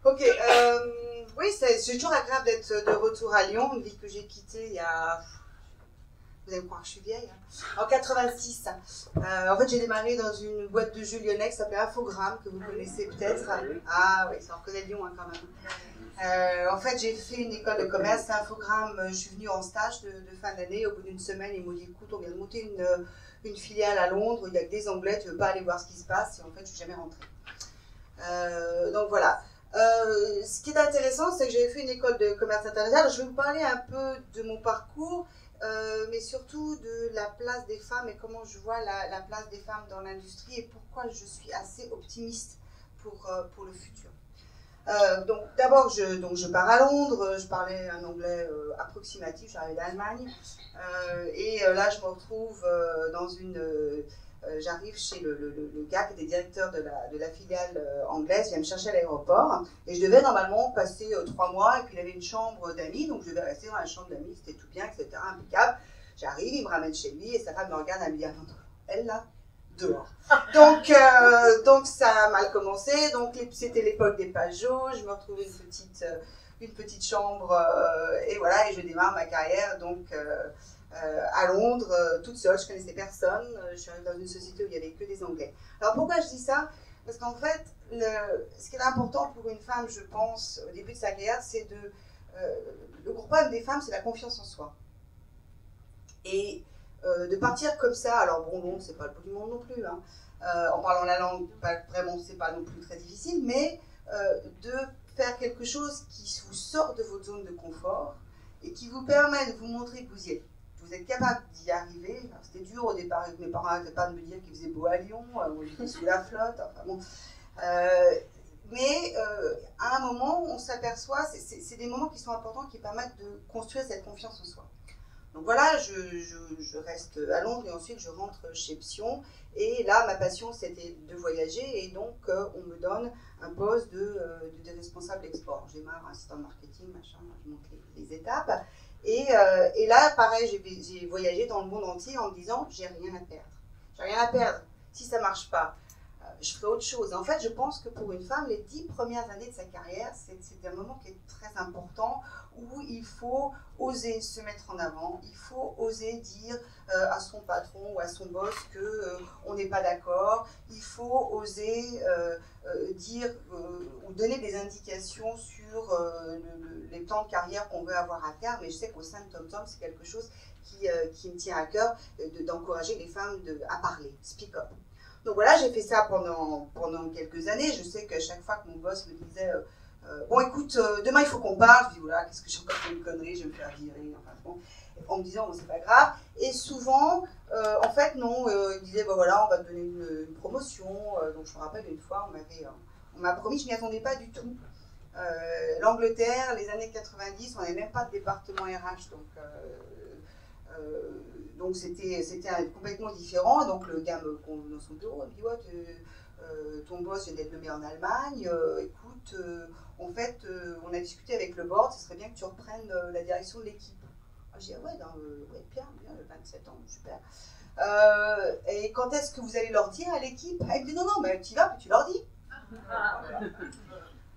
Ok, oui, c'est toujours agréable d'être de retour à Lyon, une ville que j'ai quittée il y a... Vous allez me croire que je suis vieille, hein. En 86. En fait, j'ai démarré dans une boîte de jeux lyonnais qui s'appelait Infogrames, que vous connaissez peut-être. Ah oui, ça en reconnaît Lyon, hein, quand même. En fait, j'ai fait une école de commerce, Infogrames. Je suis venue en stage de fin d'année. Au bout d'une semaine, ils m'ont dit, écoute, on vient de monter une filiale à Londres, il n'y a que des Anglais, tu ne veux pas aller voir ce qui se passe? Et en fait, je ne suis jamais rentrée. Donc voilà. Ce qui est intéressant, c'est que j'ai fait une école de commerce international. Je vais vous parler un peu de mon parcours, mais surtout de la place des femmes et comment je vois la place des femmes dans l'industrie et pourquoi je suis assez optimiste pour le futur. Donc d'abord, je pars à Londres, je parlais un anglais approximatif, j'arrive d'Allemagne, et là je me retrouve dans j'arrive chez le gars qui était directeur de la filiale anglaise, il vient me chercher à l'aéroport, et je devais normalement passer 3 mois, et puis il avait une chambre d'amis, donc je devais rester dans la chambre d'amis, c'était tout bien, etc., impeccable. J'arrive, il me ramène chez lui, et sa femme me regarde, elle me dit, attends, elle là, dehors. Donc ça a mal commencé, donc c'était l'époque des Pajot, je me retrouve une petite chambre, et voilà, et je démarre ma carrière, donc... à Londres, toute seule, je connaissais personne, je suis arrivée dans une société où il n'y avait que des Anglais. Alors pourquoi je dis ça? Parce qu'en fait, ce qui est important pour une femme, je pense, au début de sa carrière, c'est le gros problème des femmes, c'est la confiance en soi. Et de partir comme ça, alors bon, Londres, c'est pas le bout du monde non plus, hein. En parlant la langue, vraiment, c'est pas non plus très difficile, mais de faire quelque chose qui vous sort de votre zone de confort et qui vous permet de vous montrer que vous y êtes. Vous êtes capable d'y arriver. C'était dur au départ avec mes parents, n'arrêtaient pas de me dire qu'il faisait beau à Lyon, moi j'étais sous la flotte, enfin bon. Mais à un moment, on s'aperçoit, c'est des moments qui sont importants, qui permettent de construire cette confiance en soi. Donc voilà, je reste à Londres et ensuite je rentre chez Psion. Et là, ma passion, c'était de voyager et donc on me donne un poste de responsable export. Je démarre assistant marketing, machin, je monte les étapes. Et là, pareil, j'ai voyagé dans le monde entier en me disant, j'ai rien à perdre. J'ai rien à perdre. Si ça ne marche pas, je ferai autre chose. Et en fait, je pense que pour une femme, les 10 premières années de sa carrière, c'est un moment qui est très important où il faut oser se mettre en avant, il faut oser dire à son patron ou à son boss qu'on n'est pas d'accord, il faut oser dire ou donner des indications sur les plans de carrière qu'on veut avoir à terme. Mais je sais qu'au sein de TomTom, c'est quelque chose qui me tient à cœur, d'encourager les femmes à parler, speak up. Donc voilà, j'ai fait ça pendant quelques années. Je sais qu'à chaque fois que mon boss me disait bon écoute, demain il faut qu'on parle, je dis voilà, qu'est-ce que j'ai encore fait une connerie, je vais me faire virer, enfin bon, en me disant bon c'est pas grave. Et souvent, en fait non, il me disait bon voilà, on va te donner une promotion. Donc je me rappelle une fois, on m'a promis, je m'y attendais pas du tout. L'Angleterre, les années 90, on n'avait même pas de département RH, donc c'était complètement différent. Donc le gars me conduit dans son bureau, il me dit ouais, ton boss vient d'être nommé en Allemagne, écoute, en fait, on a discuté avec le board, ce serait bien que tu reprennes la direction de l'équipe. Ah, j'ai dit ouais, bien, 27 ans, super. Et quand est-ce que vous allez leur dire à l'équipe? Elle me dit non, mais tu y vas, puis tu leur dis.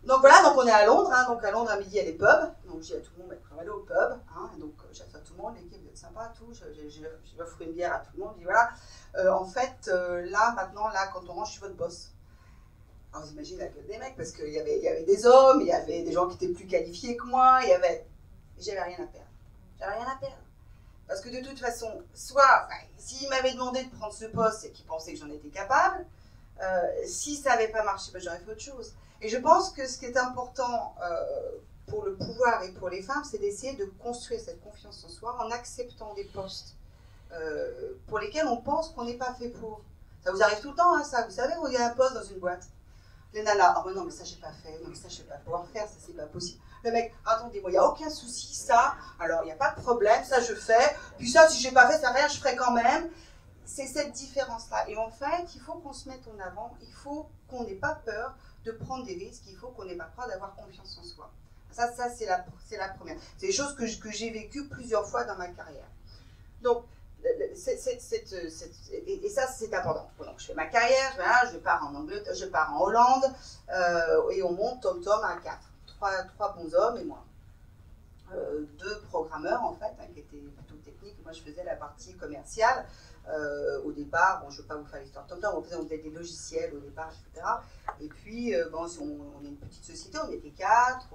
Donc voilà, donc on est à Londres, hein, donc à Londres à midi il y a les pubs, donc je dis à tout le monde, on va aller au pub, hein, donc j'attends tout le monde, l'équipe vous êtes sympa, tout, j'offre une bière à tout le monde, je dis voilà, en fait, là, maintenant, là, quand on range, je suis votre boss. Alors vous imaginez la gueule des mecs, parce qu'il y avait des hommes, il y avait des gens qui étaient plus qualifiés que moi, j'avais rien à perdre. J'avais rien à perdre. Parce que de toute façon, soit, s'ils m'avaient demandé de prendre ce poste, c'est qu'ils pensaient que j'en étais capable, si ça n'avait pas marché, ben, j'aurais fait autre chose. Et je pense que ce qui est important pour le pouvoir et pour les femmes, c'est d'essayer de construire cette confiance en soi en acceptant des postes pour lesquels on pense qu'on n'est pas fait pour. Ça vous arrive tout le temps, hein, ça. Vous savez, vous avez un poste dans une boîte. Les nanas, oh, non, mais ça, j'ai pas fait. Non, mais ça, je vais pas pouvoir faire. Ça, c'est pas possible. Le mec, attendez-moi, il n'y a aucun souci, ça. Alors, il n'y a pas de problème. Ça, je fais. Puis ça, si j'ai pas fait, ça rien, je ferai quand même. C'est cette différence-là. Et en fait, il faut qu'on se mette en avant. Il faut qu'on n'ait pas peur de prendre des risques. Il faut qu'on n'ait pas peur d'avoir confiance en soi. Ça c'est la première. C'est des choses que j'ai vécues plusieurs fois dans ma carrière. Donc, et ça, c'est important. Donc, je fais ma carrière, je pars en Angleterre, je pars en Hollande, et on monte TomTom à 4. Trois bons hommes et moi. 2 programmeurs, en fait, qui étaient plutôt techniques. Moi, je faisais la partie commerciale. Au départ, bon, je ne vais pas vous faire l'histoire de TomTom, on faisait des logiciels au départ, etc. Et puis, bon, on est une petite société, on était 4,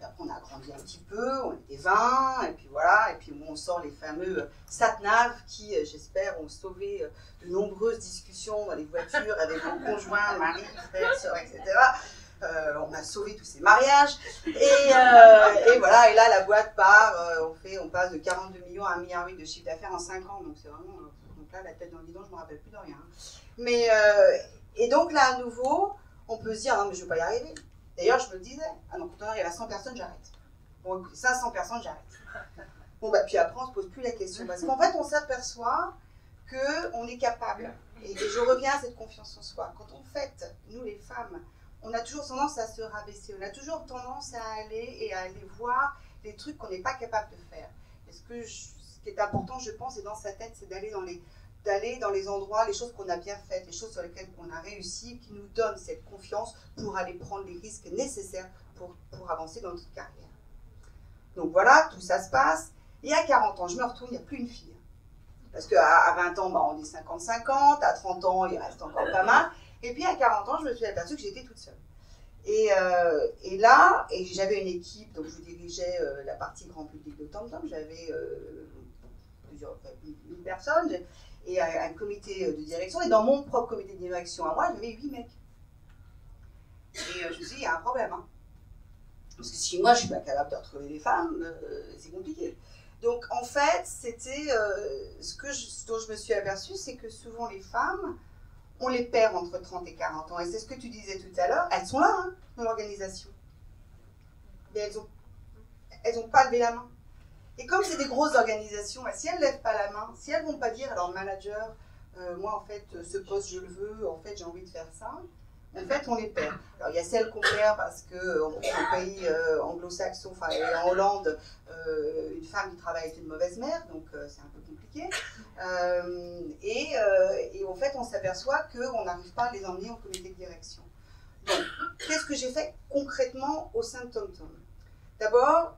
après on a grandi un petit peu, on était 20, et puis voilà, et puis bon, on sort les fameux Sat-Nav qui, j'espère, ont sauvé de nombreuses discussions dans les voitures avec vos conjoints, maris, frères, sœurs, etc. On a sauvé tous ces mariages, et voilà, et là la boîte part, on passe de 42 millions à 1,8 milliard de chiffre d'affaires en 5 ans, donc c'est vraiment, donc là la tête dans le guidon, je ne me rappelle plus de rien. Mais, et donc là à nouveau, on peut se dire, non mais je ne vais pas y arriver. D'ailleurs je me le disais, ah non, quand on arrive à 100 personnes, j'arrête. Bon, 500 personnes, j'arrête. Bon bah puis après on ne se pose plus la question, parce qu'en fait on s'aperçoit qu'on est capable, et je reviens à cette confiance en soi. Quand on fait, nous les femmes, on a toujours tendance à se rabaisser, on a toujours tendance à aller voir les trucs qu'on n'est pas capable de faire. Ce qui est important, je pense, et dans sa tête, c'est d'aller dans les endroits, les choses qu'on a bien faites, les choses sur lesquelles on a réussi, qui nous donnent cette confiance pour aller prendre les risques nécessaires pour avancer dans notre carrière. Donc voilà, tout ça se passe. Et à 40 ans, je me retourne, il n'y a plus une fille. Parce qu'à 20 ans, on est 50-50, à 30 ans, il reste encore pas mal. Et puis à 40 ans, je me suis aperçue que j'étais toute seule. Et là, j'avais une équipe, donc je dirigeais la partie grand public de TomTom, j'avais une personne, et un comité de direction, et dans mon propre comité de direction à moi, j'avais 8 mecs. Et je me suis dit, il y a un problème. Hein. Parce que si moi, je ne suis pas capable de retrouver des femmes, c'est compliqué. Donc en fait, c'était dont je me suis aperçue, c'est que souvent les femmes, on les perd entre 30 et 40 ans. Et c'est ce que tu disais tout à l'heure, elles sont là, hein, dans l'organisation. Mais elles ont pas levé la main. Et comme c'est des grosses organisations, si elles ne lèvent pas la main, si elles ne vont pas dire à leur manager, moi en fait, ce poste je le veux, en fait j'ai envie de faire ça, en fait on les perd. Alors il y a celles qu'on perd parce qu'en pays anglo-saxon, enfin en Hollande, une femme qui travaille est une mauvaise mère, donc c'est un peu compliqué. Et en fait on s'aperçoit qu'on n'arrive pas à les emmener au comité de direction. Donc qu'est-ce que j'ai fait concrètement au sein de TomTom ? D'abord,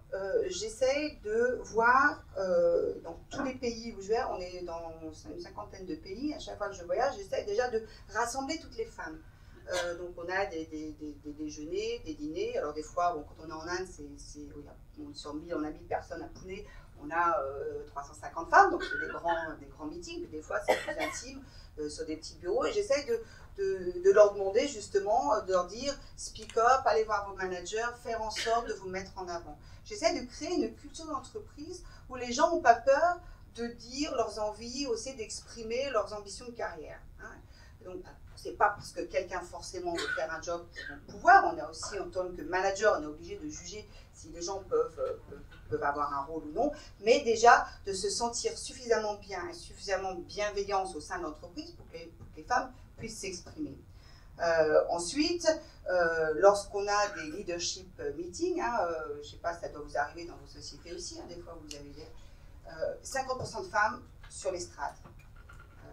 j'essaye de voir dans tous les pays où je vais, on est dans une cinquantaine de pays, à chaque fois que je voyage, j'essaye déjà de rassembler toutes les femmes. Donc on a des déjeuners, des dîners. Alors des fois, bon, quand on est en Inde, sur 1000, on a 1000 personnes à Pune, on a 350 femmes, donc c'est des grands meetings, puis des fois c'est plus intime, sur des petits bureaux, et j'essaye de leur demander justement, de leur dire speak up, allez voir vos managers, faire en sorte de vous mettre en avant. J'essaie de créer une culture d'entreprise où les gens n'ont pas peur de dire leurs envies, aussi d'exprimer leurs ambitions de carrière. Hein. Donc, c'est pas parce que quelqu'un forcément veut faire un job qu'ils vont pouvoir. On a aussi, en tant que manager, on est obligé de juger si les gens peuvent avoir un rôle ou non, mais déjà de se sentir suffisamment bien et suffisamment bienveillance au sein de l'entreprise pour que les femmes puissent s'exprimer. Ensuite, lorsqu'on a des leadership meetings, je ne sais pas, ça doit vous arriver dans vos sociétés aussi, hein, des fois vous avez 50% de femmes sur l'estrade.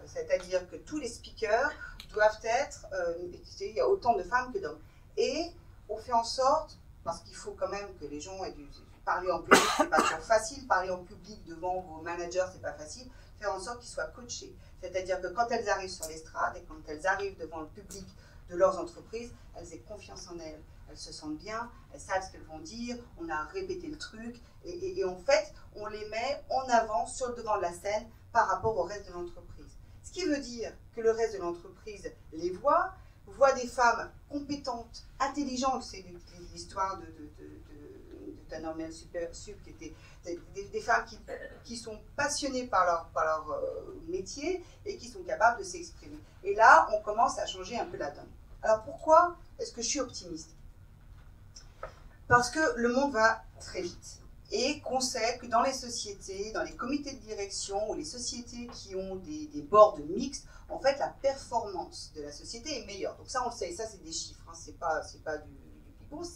C'est-à-dire que tous les speakers doivent être, il y a autant de femmes que d'hommes. Et on fait en sorte, parce qu'il faut quand même que les gens aient parler en public, c'est pas toujours facile, parler en public devant vos managers, c'est pas facile, faire en sorte qu'ils soient coachés. C'est-à-dire que quand elles arrivent sur l'estrade et quand elles arrivent devant le public de leurs entreprises, elles aient confiance en elles, elles se sentent bien, elles savent ce qu'elles vont dire, on a répété le truc, et en fait, on les met en avant sur le devant de la scène par rapport au reste de l'entreprise. Ce qui veut dire que le reste de l'entreprise les voit des femmes compétentes, intelligentes, c'est l'histoire de Normal Sup, qui étaient des femmes qui sont passionnées par leur métier et qui sont capables de s'exprimer. Et là, on commence à changer un peu la donne. Alors pourquoi est-ce que je suis optimiste ? Parce que le monde va très vite. Et qu'on sait que dans les sociétés, dans les comités de direction ou les sociétés qui ont des boards mixtes, en fait, la performance de la société est meilleure. Donc ça, on le sait, ça, c'est des chiffres, hein, c'est pas du People,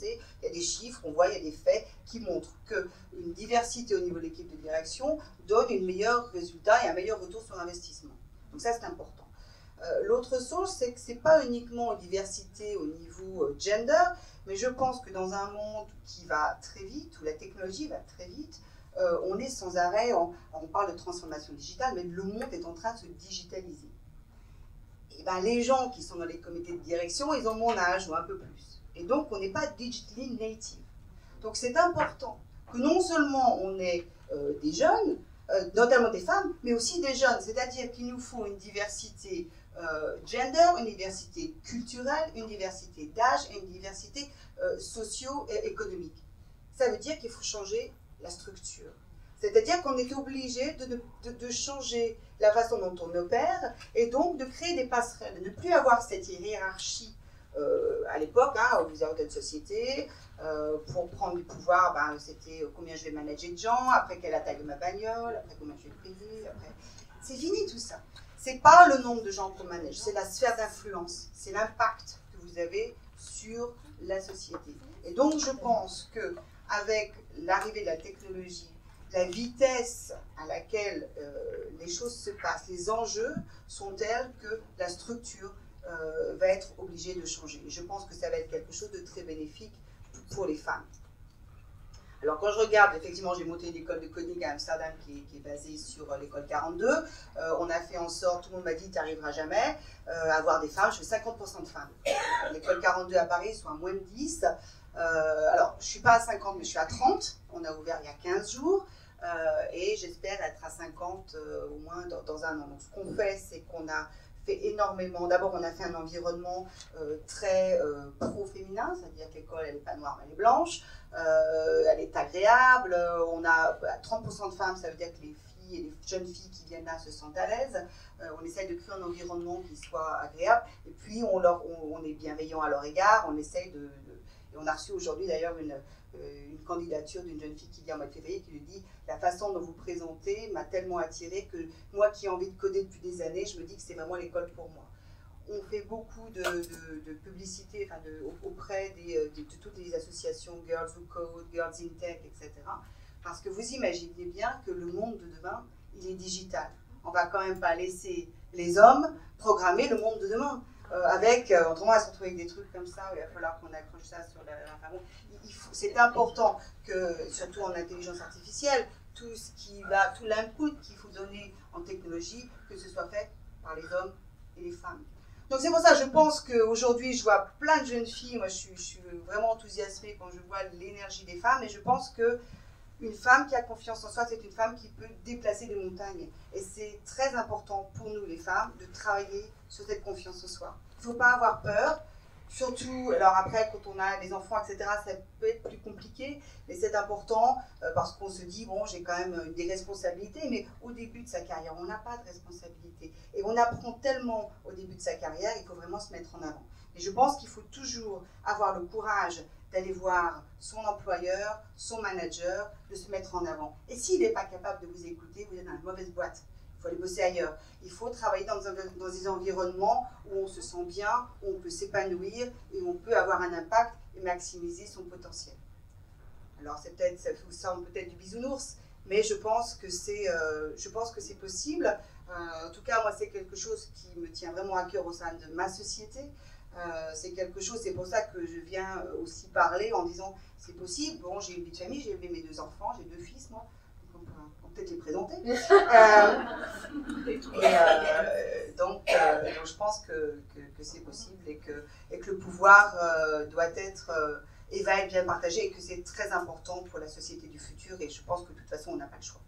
il y a des chiffres, on voit, il y a des faits qui montrent qu'une diversité au niveau de l'équipe de direction donne un meilleur résultat et un meilleur retour sur investissement. Donc ça, c'est important. L'autre chose, c'est que ce n'est pas uniquement une diversité au niveau gender, mais je pense que dans un monde qui va très vite, où la technologie va très vite, on est sans arrêt, on parle de transformation digitale, mais le monde est en train de se digitaliser. Et ben, les gens qui sont dans les comités de direction, ils ont mon âge ou un peu plus. Et donc, on n'est pas digitally native. Donc, c'est important que non seulement on ait des jeunes, notamment des femmes, mais aussi des jeunes. C'est-à-dire qu'il nous faut une diversité gender, une diversité culturelle, une diversité d'âge et une diversité socio-économique. Ça veut dire qu'il faut changer la structure. C'est-à-dire qu'on est obligé de changer la façon dont on opère et donc de créer des passerelles, de ne plus avoir cette hiérarchie à l'époque, hein, où vous avez une société, pour prendre du pouvoir, ben, c'était combien je vais manager de gens, après quelle est la taille de ma bagnole, après combien je vais payer, après... C'est fini tout ça. C'est pas le nombre de gens qu'on manage, c'est la sphère d'influence, c'est l'impact que vous avez sur la société. Et donc je pense que avec l'arrivée de la technologie, la vitesse à laquelle les choses se passent, les enjeux sont tels que la structure va être obligée de changer. Et je pense que ça va être quelque chose de très bénéfique pour les femmes. Alors quand je regarde, effectivement, j'ai monté l'école de coding à Amsterdam qui est basée sur l'école 42. On a fait en sorte, tout le monde m'a dit, tu n'arriveras jamais à avoir des femmes. Je fais 50% de femmes. L'école 42 à Paris, soit à moins de 10. Alors, je ne suis pas à 50, mais je suis à 30. On a ouvert il y a 15 jours. Et j'espère être à 50 au moins dans un an. Donc ce qu'on fait, c'est qu'on a fait énormément. D'abord, on a fait un environnement très pro-féminin, c'est-à-dire que l'école, elle n'est pas noire, mais elle est blanche. Elle est agréable. On a 30% de femmes, ça veut dire que les filles et les jeunes filles qui viennent là se sentent à l'aise. On essaye de créer un environnement qui soit agréable. Et puis, on est bienveillant à leur égard. On essaye et on a reçu aujourd'hui d'ailleurs une candidature d'une jeune fille qui vient en mois de février qui lui dit « La façon dont vous présentez m'a tellement attirée que moi qui ai envie de coder depuis des années, je me dis que c'est vraiment l'école pour moi. » On fait beaucoup de publicité enfin auprès de toutes les associations Girls Who Code, Girls in Tech, etc. Parce que vous imaginez bien que le monde de demain, il est digital. On ne va quand même pas laisser les hommes programmer le monde de demain. Autrement, on va se retrouver avec des trucs comme ça, où il va falloir qu'on accroche ça sur la... Enfin bon, c'est important que, surtout en intelligence artificielle, tout l'input qu'il faut donner en technologie, que ce soit fait par les hommes et les femmes. Donc c'est pour ça, je pense qu'aujourd'hui, je vois plein de jeunes filles, moi je suis vraiment enthousiasmée quand je vois l'énergie des femmes, et je pense qu'une femme qui a confiance en soi, c'est une femme qui peut déplacer des montagnes. Et c'est très important pour nous, les femmes, de travailler sur cette confiance en soi. Il ne faut pas avoir peur, surtout, alors après, quand on a des enfants, etc., ça peut être plus compliqué, mais c'est important parce qu'on se dit, bon, j'ai quand même des responsabilités, mais au début de sa carrière, on n'a pas de responsabilité. Et on apprend tellement au début de sa carrière, il faut vraiment se mettre en avant. Et je pense qu'il faut toujours avoir le courage d'aller voir son employeur, son manager, de se mettre en avant. Et s'il n'est pas capable de vous écouter, vous êtes dans une mauvaise boîte. Il faut aller bosser ailleurs. Il faut travailler dans des environnements où on se sent bien, où on peut s'épanouir et où on peut avoir un impact et maximiser son potentiel. Alors ça vous semble peut-être du bisounours, mais je pense que c'est possible. En tout cas, moi, c'est quelque chose qui me tient vraiment à cœur au sein de ma société. C'est quelque chose, c'est pour ça que je viens aussi parler en disant c'est possible. Bon, j'ai une vie de famille, j'ai élevé mes 2 enfants, j'ai 2 fils, moi. Donc, on peut peut-être les présenter. Donc, je pense que c'est possible et que le pouvoir doit être et va être bien partagé et que c'est très important pour la société du futur. Et je pense que de toute façon, on n'a pas le choix.